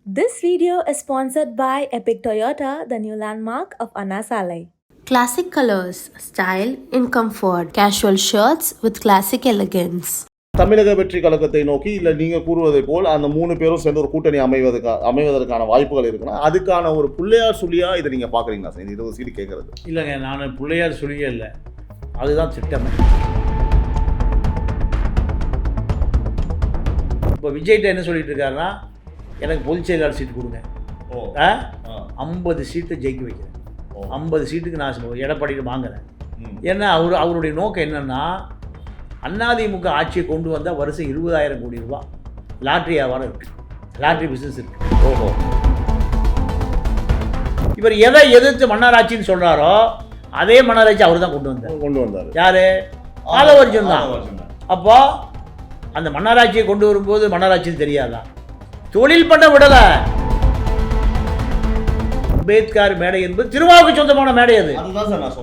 This video is sponsored by Epic Toyota, the new landmark of Anna Salai. Classic colors, style in comfort, casual shirts with classic elegance. தமிழக வெற்றி கழகத்தை நோக்கி இல்லை நீங்கள் கூறுவதை போல் அந்த 3 பேரும் சேர்ந்து ஒரு கூட்டணி அமைவதற்கான வாய்ப்புகள் இருக்குன்னா அதுக்கான ஒரு பிள்ளையார் சொல்லியாக இதை நீங்கள் பார்க்குறீங்களா சார்? இது ஒரு சீட்டு கேட்குறது இல்லைங்க, நான் பிள்ளையார் சொல்லியே இல்லை, அதுதான் திட்டமே. இப்போ விஜய்கிட்ட என்ன சொல்லிட்டு இருக்காருன்னா, எனக்கு பொதுச் செயலாளர் சீட்டு கொடுங்க, 50 சீட்டை ஜெயிக்க வைக்கிறேன், 50 சீட்டுக்கு நான் எடப்பாடிக்கு வாங்குறேன். ஏன்னா அவருடைய நோக்கம் என்னென்னா, அதிமுக ஆட்சியை கொண்டு வந்தால் வருஷம் 20,000 கோடி ரூபா லாட்ரி வியாபாரம் இருக்குது, லாட்ரி பிஸ்னஸ் இருக்குது. ஓஹோ, இவர் எதை எதிர்த்து மன்னராட்சின்னு சொல்கிறாரோ அதே மன்னராட்சி அவர் தான் கொண்டு வந்தார். யார்? ஆதவர்ஜுன் தான். அப்போ அந்த மன்னராட்சியை கொண்டு வரும்போது மன்னராட்சின்னு தெரியாதா? தொழில் பண்ண விடலை. அம்பேத்கர் மேடை என்பது திருமாவுக்கு சொந்தமான மேடை. அது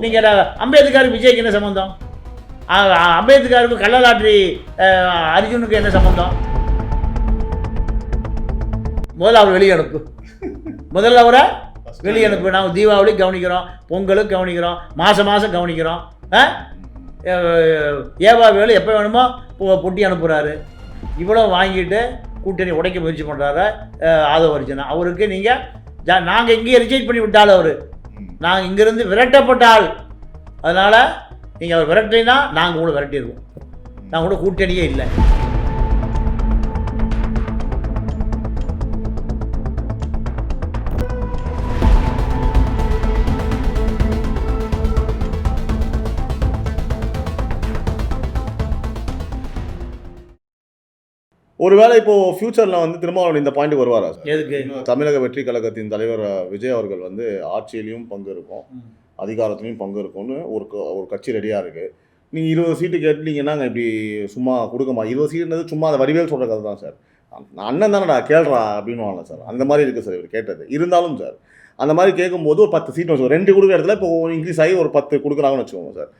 நீங்கள் அம்பேத்கர் விஜய்க்கு என்ன சம்பந்தம்? அம்பேத்கருக்கு கள்ள லாட்ரி அர்ஜுனுக்கு என்ன சம்பந்தம்? முதல்ல அவர் வெளியே அனுப்பு, முதல்ல அவரை வெளியே அனுப்பு. நாங்கள் தீபாவளிக்கு கவனிக்கிறோம், பொங்கலுக்கு கவனிக்கிறோம், மாதம் கவனிக்கிறோம். ஏவா வேலு எப்போ வேணுமோ பொட்டி அனுப்புகிறாரு. இவ்வளோ வாங்கிட்டு கூட்டணி உடைக்க முயற்சி பண்ணுறாரு ஆதவர்ஜுனா. அவருக்கு நீங்கள் நாங்கள் இங்கேயே ரிஜெக்ட் பண்ணி விட்டால் அவர், நாங்கள் இங்கேருந்து விரட்டப்பட்டால், அதனால் நீங்கள் அவர் விரட்டினா நாங்கள் கூட விரட்டிடுவோம். நாங்கள் கூட கூட்டணியே இல்லை. ஒருவேளை இப்போது ஃப்யூச்சரில் வந்து திருமாவளவன் இந்த பாயிண்ட்டுக்கு வருவாரா? எதுக்கு? தமிழக வெற்றி கழகத்தின் தலைவர் விஜய் அவர்கள் வந்து ஆட்சியிலையும் பங்கு இருக்கும், அதிகாரத்துலையும் பங்கு இருக்கும்னு ஒரு கட்சி ரெடியாக இருக்குது. நீங்கள் 20 சீட்டு கேட்டீங்கன்னா இப்படி சும்மா கொடுக்கமா? 20 சீட்டுன்றது சும்மா அதை வடிவேல் சொல்கிற கதை தான் சார். அண்ணன் தானடா கேள்றா அப்படின்னு வாங்கலாம் சார். அந்த மாதிரி இருக்குது சார் இவர் கேட்டது. இருந்தாலும் சார் அந்த மாதிரி கேட்கும்போது ஒரு 10 சீட் வச்சுக்கோங்க, 2 கொடுக்குற இடத்துல இப்போ இன்க்ரீஸ் ஆகி ஒரு 10 கொடுக்குறாங்கன்னு வச்சுக்கோங்க சார்.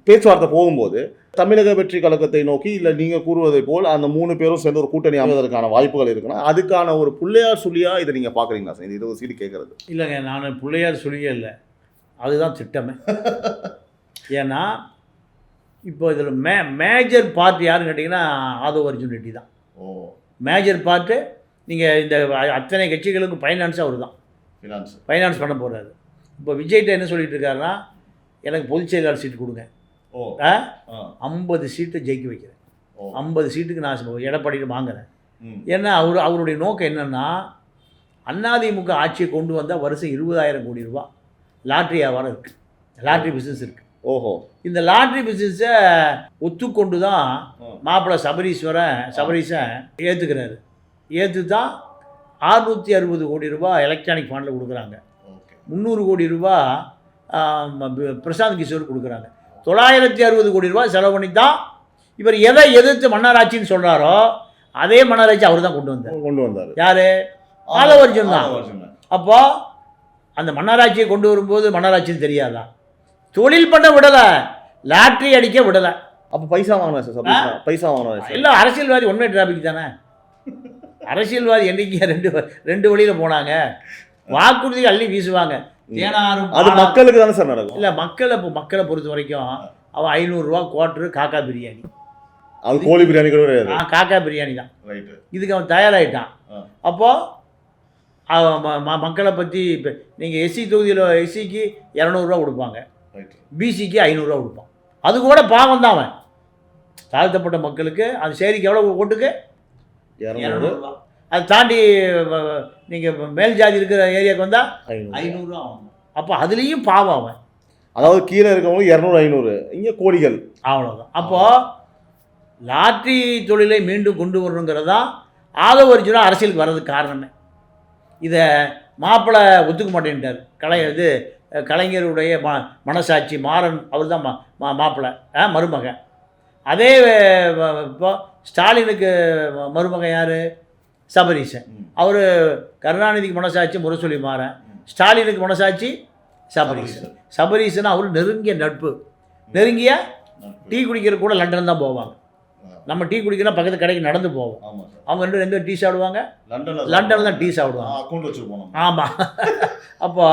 பேச்சுவார்த்தை போகும்போது தமிழக வெற்றி கழகத்தை நோக்கி இல்லை நீங்கள் கூறுவதை போல் அந்த 3 பேரும் சேர்ந்து ஒரு கூட்டணி அமைவதற்கான வாய்ப்புகள் இருக்குன்னா அதுக்கான ஒரு பிள்ளையார் சொல்லியாக இதை நீங்கள் பார்க்குறீங்களா சார்? இது 20 சீட்டு கேட்குறது இல்லைங்க, நான் பிள்ளையார் சொல்லியே இல்லை, அதுதான் திட்டமே. ஏன்னா இப்போ இதில் மேஜர் பார்ட் யாருன்னு கேட்டிங்கன்னா ஆதவர்ஜுன் ரெட்டி தான். Major part. நீங்கள் இந்த அத்தனை கட்சிகளுக்கும் ஃபைனான்ஸ் அவர் தான் ஃபைனான்ஸ் பண்ண போகிறாரு. இப்போ விஜய்கிட்ட என்ன சொல்லிட்டு இருக்காருன்னா, எனக்கு பொதுச் செயலாளர் சீட்டு கொடுங்க, 50 சீட்டை ஜெயிக்க வைக்கிறேன், 50 சீட்டுக்கு நான் எடப்பாடிக்கு வாங்குறேன். ஏன்னா அவருடைய நோக்கம் என்னென்னா, அதிமுக ஆட்சியை கொண்டு வந்தால் வருஷம் 20,000 கோடி ரூபா லாட்ரி வியாபாரம் இருக்குது, லாட்ரி பிஸ்னஸ் இருக்குது. ஓஹோ, இந்த லாட்ரி பிஸ்னஸை ஒத்துக்கொண்டு தான் மாப்பிள்ளை சபரீஷன் ஏற்றுக்கிறாரு. ஏற்று தான் 660 கோடி ரூபா எலக்ட்ரானிக் ஃபண்டில் கொடுக்குறாங்க, 300 கோடி ரூபா பிரசாந்த் கிஷோர் கொடுக்குறாங்க, 960 கோடி ரூபா செலவு பண்ணி தான் இவர் எதை எதிர்த்து மன்னராட்சின்னு சொல்கிறாரோ அதே மன்னராட்சி அவர் தான் கொண்டு வந்தார். யார்? ஆதவர்ஜுன் தான். அப்போது அந்த மன்னராட்சியை கொண்டு வரும்போது மன்னராட்சின்னு தெரியாதா? தொழில் பண்ண விடலை, லாட்ரி அடிக்க விடலை. அப்போ பைசா வாங்கினா சார்? பைசா வாங்கினா இல்லை, அரசியல்வாதி ஒன்மே டிராபிக் தானே. அரசியல்வாதி என்றைக்கு ரெண்டு வழியில் போனாங்க, வாக்குறுதி அள்ளி வீசுவாங்க. அது மக்களுக்கு தானே சார் நடக்கும். இல்லை, மக்களை பொறுத்த வரைக்கும் அவன் 500 ரூபா குவார்ட்ரு காக்கா பிரியாணி, அது கோழி பிரியாணி கூட கிடையாது, காக்கா பிரியாணி தான். இதுக்கு அவன் தயாராகிட்டான். அப்போது மக்களை பற்றி இப்போ நீங்கள் எஸ்சி தொகுதியில் எஸ்சிக்கு 200 ரூபா கொடுப்பாங்க, பிசிக்கு 500 ரூபா கொடுப்பான். அது கூட பாவம் தான். அவன் தாழ்த்தப்பட்ட மக்களுக்கு அது சேரிக்கு எவ்வளோ ஓட்டுக்கு 200 ரூபா. அதை தாண்டி நீங்கள் மேல் ஜாதி இருக்கிற ஏரியாவுக்கு வந்தால் 500 ரூபா ஆகும். அப்போ அதுலேயும் பாவம் அவன். அதாவது கீழே இருக்கவங்க 200 500, இங்கே கோடிகள், அவ்வளோதான். அப்போது லாட்ரி தொழிலை மீண்டும் கொண்டு வரணுங்கிறது தான் ஆதவர்ஜுனா அரசியலுக்கு வர்றதுக்கு காரணமே. இதை மாப்பிள்ளை ஒத்துக்க மாட்டேன்ட்டார். கலைஞருடைய மனசாட்சி மாறன் அவர் தான் மாப்பிள்ளை மருமகன். அதே இப்போ ஸ்டாலினுக்கு மருமகன் யார்? சபரீஷன். அவர் கருணாநிதிக்கு மனசாட்சி முரசொலி மாறன், ஸ்டாலினுக்கு மனசாட்சி சபரீஷன். அவர் நெருங்கிய நட்பு, நெருங்கிய டீ குடிக்கிற கூட லண்டன் தான் போவாங்க. நம்ம டீ குடிக்கிறோம் பக்கத்து கடைக்கு நடந்து போவோம். ஆமாம் சார். அவங்க ரெண்டு எங்கே டீ சாப்பிடுவாங்க? லண்டனில் லண்டனில் தான் டீ சாப்பிடுவாங்க. அக்கௌண்ட் வச்சுருப்போம். ஆமாம். அப்போ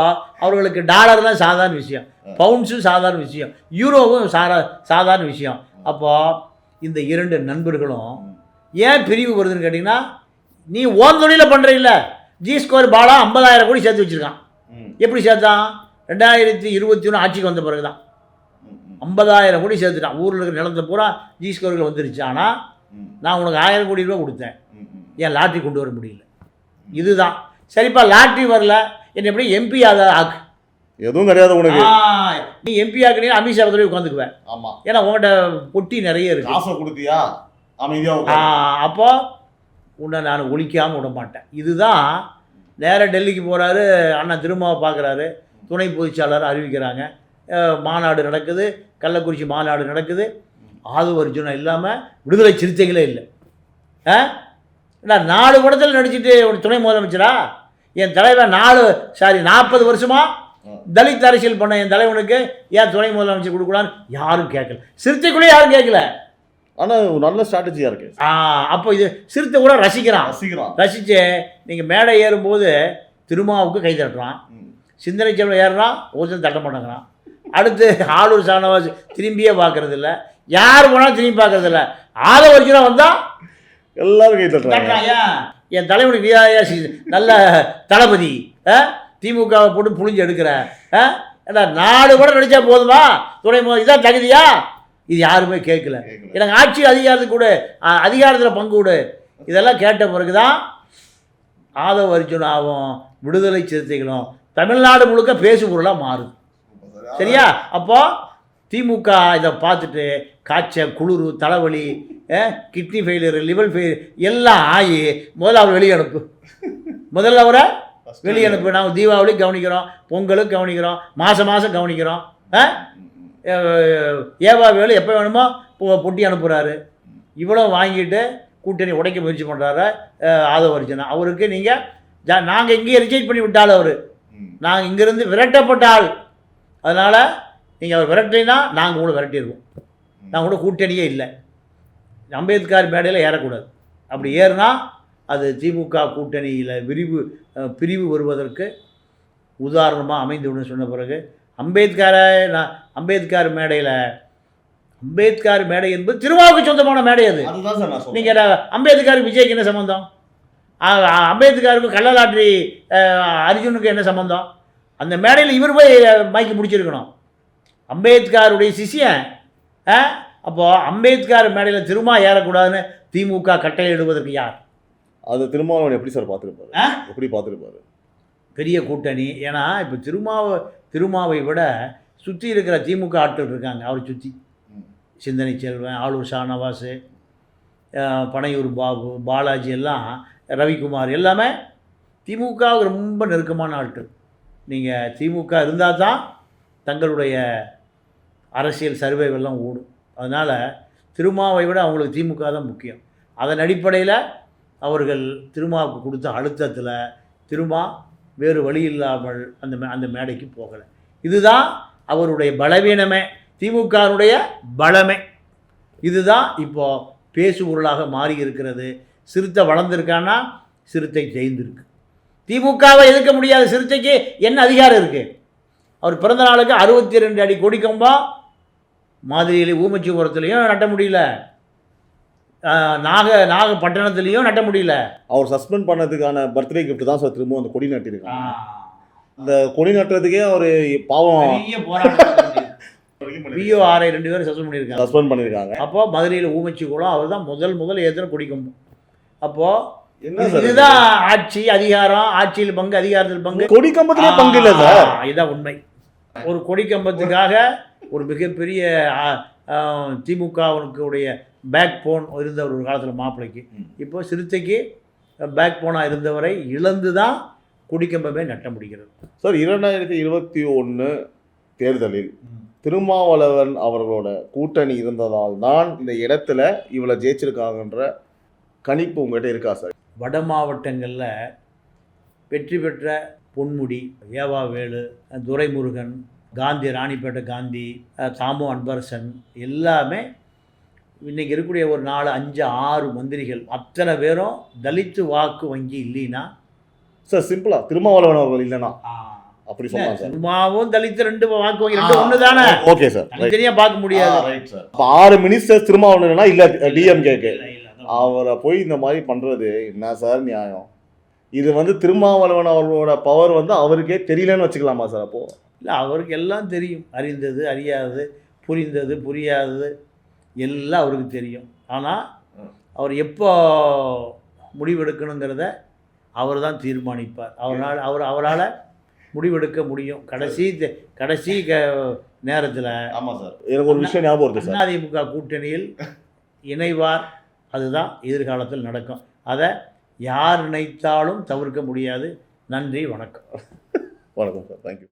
அவர்களுக்கு டாலர்லாம் சாதாரண விஷயம், பவுண்ட்ஸும் சாதாரண விஷயம், யூரோவும் சாதாரண விஷயம். அப்போ இந்த 2 நண்பர்களும் ஏன் பிரிவு வருதுன்னு கேட்டிங்கன்னா, நீ ஓன் தொழிலில் பண்ணுற இல்லை. ஜி ஸ்கொயர் பாலா 50,000 கோடி சேர்த்து வச்சுருக்கான். எப்படி சேர்த்தான்? 2021 ஆட்சிக்கு வந்த பிறகு தான் 50,000 கோடி சேர்த்துட்டான். ஊரில் இருக்கிற நிலத்தை பூரா ஜி ஸ்கொயர்கள் வந்துருச்சு. ஆனால் நான் உனக்கு 1000 கோடி ரூபா கொடுத்தேன், ஏன் லாட்ரி கொண்டு வர முடியல? இதுதான். சரிப்பா, லாட்ரி வரல, என்ன எப்படி எம்பி ஆக்கு? எதுவும் கிடையாது உனக்கு. நீ எம்பி ஆக்குனீங்க அமித்ஷா பதவி உட்காந்துக்குவேன். ஆமாம். ஏன்னா உங்கள்கிட்ட பொட்டி நிறைய இருக்கு. காசை கொடுத்தியா அமைதியாக. அப்போ உன்னை நான் ஒழிக்காமல் விட மாட்டேன். இதுதான். நேராக டெல்லிக்கு போகிறாரு, அண்ணா திருமாவை பார்க்குறாரு, துணை பொதுச்சாளர் அறிவிக்கிறாங்க, மாநாடு நடக்குது, கள்ளக்குறிச்சி மாநாடு நடக்குது. ஆதவ அர்ஜுனா இல்லாமல் விடுதலை சிறுத்தைகளே இல்லை. நான் 4 படத்தில் நடிச்சுட்டு ஒரு துணை முதலமைச்சரா? என் தலைவன் 40 வருஷமாக தலித் அரசியல் பண்ண என் தலைவனுக்கு ஏன் துணை முதலமைச்சர் கொடுக்கலான்னு யாரும் கேட்கல. சிறுத்தைக்குள்ளே யாரும் கேட்கல. ஆனால் நல்ல ஸ்ட்ராட்டஜியாக இருக்கு. அப்போ இது சிறுத்தை கூட ரசிக்கிறான். ரசித்து நீங்கள் மேடை ஏறும்போது திருமாவுக்கு கை தட்டுறான், சிந்தனை செல்வம் ஏறுறான், ஒருத்தன் தட்ட மாட்டேங்கிறான். அடுத்து ஆளூர் ஷானவாஸ் திரும்பியே பார்க்கறது இல்லை, யார் போனாலும் திரும்பி பார்க்கறது இல்லை. ஆதவ அர்ஜுனா வந்தால் எல்லாரும் கை தட்டுறாங்க. என் தலைவனுக்கு நல்ல தளபதி, திமுகவை போட்டு புழிஞ்சு எடுக்கிற, 4 படம் நடித்தா போதுமா துணை இதான் தகுதியா? இது யாருமே கேட்கல. எனக்கு ஆட்சி அதிகாரத்துக்கு கூட அதிகாரத்தில் பங்கு கொடு, இதெல்லாம் கேட்ட பிறகு தான் ஆதவ அர்ஜுனாவும் விடுதலை சிறுத்தைகளும் தமிழ்நாடு முழுக்க பேசு பொருளாக மாறுது. சரியா? அப்போ திமுக இதை பார்த்துட்டு காய்ச்சல், குளிர், தலைவலி, கிட்னி ஃபெயிலியர், லிவர் ஃபெயிலியர் எல்லாம் ஆகி முதல்ல அவர் வெளியே அனுப்பு. முதல்ல அவரை வெளியே அனுப்பு. நாங்கள் தீபாவளி கவனிக்கிறோம், பொங்கலுக்கு கவனிக்கிறோம், மாதம் கவனிக்கிறோம். ஏவா வேலு எப்போ வேணுமோ பொட்டி அனுப்புகிறாரு. இவ்வளோ வாங்கிட்டு கூட்டணி உடைக்க முயற்சி பண்ணுறாரு ஆதவ அர்ஜுனா. அவருக்கு நீங்கள் நாங்கள் இங்கேயே ரிஜெக்ட் பண்ணி விட்டால் அவர், நாங்கள் இங்கேருந்து விரட்டப்பட்ட ஆள். அதனால் நீங்கள் அவர் விரட்டினா நாங்கள் கூட விரட்டிடுவோம். நாங்கள் கூட கூட்டணியே இல்லை. அம்பேத்கர் மேடையில் ஏறக்கூடாது. அப்படி ஏறுனா அது திமுக கூட்டணியில் பிரிவு வருவதற்கு உதாரணமாக அமைந்துவிடும். சொன்ன பிறகு அம்பேத்கர் மேடை என்பது திருமாவுக்கு சொந்தமான மேடை. அது நீங்கள் அம்பேத்கர் விஜய்க்கு என்ன சம்மந்தம்? அம்பேத்கருக்கு கள்ளலாட்ரி அர்ஜுனுக்கு என்ன சம்மந்தம்? அந்த மேடையில் இவர் போய் மைக்கு முடிச்சிருக்கணும், அம்பேத்கருடைய சிஷியன். அப்போது அம்பேத்கர் மேடையில் திருமா ஏறக்கூடாதுன்னு திமுக கட்டளையிடுவதற்கு யார்? அது திருமாவளவன் எப்படி சார் பார்த்துருப்பாரு? எப்படி பார்த்துருப்பாரு? பெரிய கூட்டணி. ஏன்னா இப்போ திருமாவை விட சுற்றி இருக்கிற திமுக ஆட்கள் இருக்காங்க. அவர் சுற்றி சிந்தனை செல்வன், ஆளூர் ஷானவாஸ், பனையூர் பாபு, பாலாஜி எல்லாம், ரவிக்குமார் எல்லாமே திமுகவுக்கு ரொம்ப நெருக்கமான ஆட்கள். நீங்கள் திமுக இருந்தால் தான் தங்களுடைய அரசியல் சர்வைவெல்லாம் ஓடும். அதனால் திருமாவை விட அவங்களுக்கு திமுக தான் முக்கியம். அதன் அடிப்படையில் அவர்கள் திருமாவுக்கு கொடுத்த அழுத்தத்தில் திருமா வேறு வழி இல்லாமல் அந்த மேடைக்கு போகலை. இதுதான் அவருடைய பலவீனமே, திமுகவுடைய பலமே. இதுதான் இப்போது பேசு பொருளாக மாறி இருக்கிறது. சிறுத்தை வளர்ந்துருக்கான்னா சிறுத்தை ஜெயிந்திருக்கு. திமுகவை எதிர்க்க முடியாத சிறுத்தைக்கு என்ன அதிகாரம் இருக்குது? அவர் பிறந்த நாளுக்கு 62 அடி கொடிக்கம்பா மாதிரியிலே ஊமச்சிபுரத்துலேயும் நட்ட முடியல, நாகப்பட்டினத்துலேயும் நட்ட முடியல. அவர் சஸ்பெண்ட் பண்ணதுக்கான பர்த்டே கிஃப்ட் தான் சார் திரும்ப அந்த கொடி நட்டிருக்காங்க. அந்த கொடி நட்டுறதுக்கே அவர் பாவம் VORI 2 பேரும் சஸ்பெண்ட் பண்ணியிருக்காங்க. அப்போ மதுரையில் ஊமச்சிக்குளம் அவர் தான் முதல் ஏற்றின கொடிக்கம்பம். அப்போது இதுதான் ஆட்சி அதிகாரம், ஆட்சியில் பங்கு, அதிகாரத்தில் பங்கு, கொடிக்கம்பத்திலே பங்கு இல்லை சார். இதுதான் உண்மை. ஒரு கொடிக்கம்பத்துக்காக ஒரு மிகப்பெரிய திமுகவுடைய பேக் போன் இருந்தவர் ஒரு காலத்தில் மாப்பிள்ளைக்கு. இப்போ சிறுத்தைக்கு பேக் போனாக இருந்தவரை இழந்து தான் கொடிக்கம்பமே நட்ட முடிகிறது. சார் 2021 தேர்தலில் திருமாவளவன் அவர்களோட கூட்டணி இருந்ததால் தான் இந்த இடத்துல இவ்வளோ ஜெயிச்சிருக்காங்கன்ற கணிப்பு உங்கள்கிட்ட இருக்கா சார்? வட மாவட்டங்களில் வெற்றி பெற்ற பொன்முடி, ஏவா வேலு, துரைமுருகன், காந்தி, ராணிப்பேட்டை காந்தி, தாமோ அன்பரசன் எல்லாமே இன்றைக்கி இருக்கக்கூடிய ஒரு 4, 5, 6 மந்திரிகள் அத்தனை பேரும் தலித்து வாக்கு வங்கி இல்லைன்னா சார் சிம்பிளாக திருமாவளவன் அவர்கள் இல்லைன்னா அப்படி சொல்லலாம் சார். திருமாவும் தலித்து 2 வாக்கு வங்கி 2 ஒன்று தானே. ஓகே சார், தனித்தனியாக பார்க்க முடியாது. Right sir. இப்போ 6 மினிஸ்டர்ஸ் திருமாவளவனா இல்லை டிஎம்கேக்கு அவரை போய் இந்த மாதிரி பண்ணுறது என்ன சார் நியாயம்? இது வந்து திருமாவளவன் அவர்களோட பவர் வந்து அவருக்கே தெரியலன்னு வச்சுக்கலாமா சார்? அப்போது இல்லை, அவருக்கு எல்லாம் தெரியும். அறிந்தது, அறியாதது, புரிந்தது, புரியாதது எல்லாம் அவருக்கு தெரியும். ஆனால் அவர் எப்போ முடிவெடுக்கணுங்கிறத அவர் தான் தீர்மானிப்பார். அவரால் முடிவெடுக்க முடியும். கடைசி நேரத்தில். ஆமாம் சார், எனக்கு ஒரு விஷயம் ஞாபகம் வருது சார். அதிமுக கூட்டணியில் இணைவார். அதுதான் எதிர்காலத்தில் நடக்கும். அதை யார் நினைத்தாலும் தவிர்க்க முடியாது. நன்றி, வணக்கம். வணக்கம் சார், தேங்க்யூ.